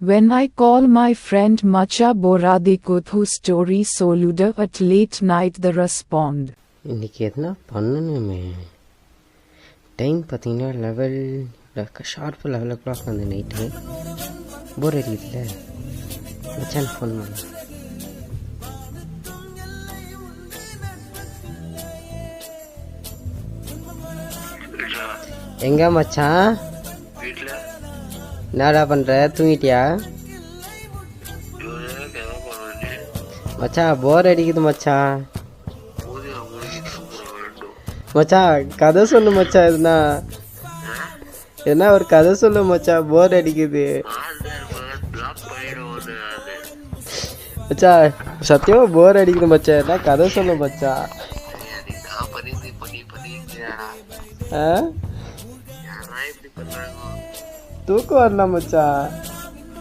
When I call my friend Macha Boradikuthu story soluda at late night the respond. இன்னைக்கு எதுனா பண்ணணுமே. Time பார்த்தீங்கன்னா level sharp 11 o'clock அந்த night. போர் அடிக்குதுல்ல, மச்சான் phone பண்ண. எங்க மச்சான்? என்னடா பண்ற? தூங்கிட்டியா மச்சான்? போர் அடிக்குது மச்சான். மச்சான் கதை சொல்லு மச்சான். எதுனா ஒரு கதை சொல்லு மச்சான், போர் அடிக்குது மச்சான். சத்தியமா போர் அடிக்குது மச்சான், என்ன கதை சொல்லு மச்சான். தூக்கம் வரல மச்சான்.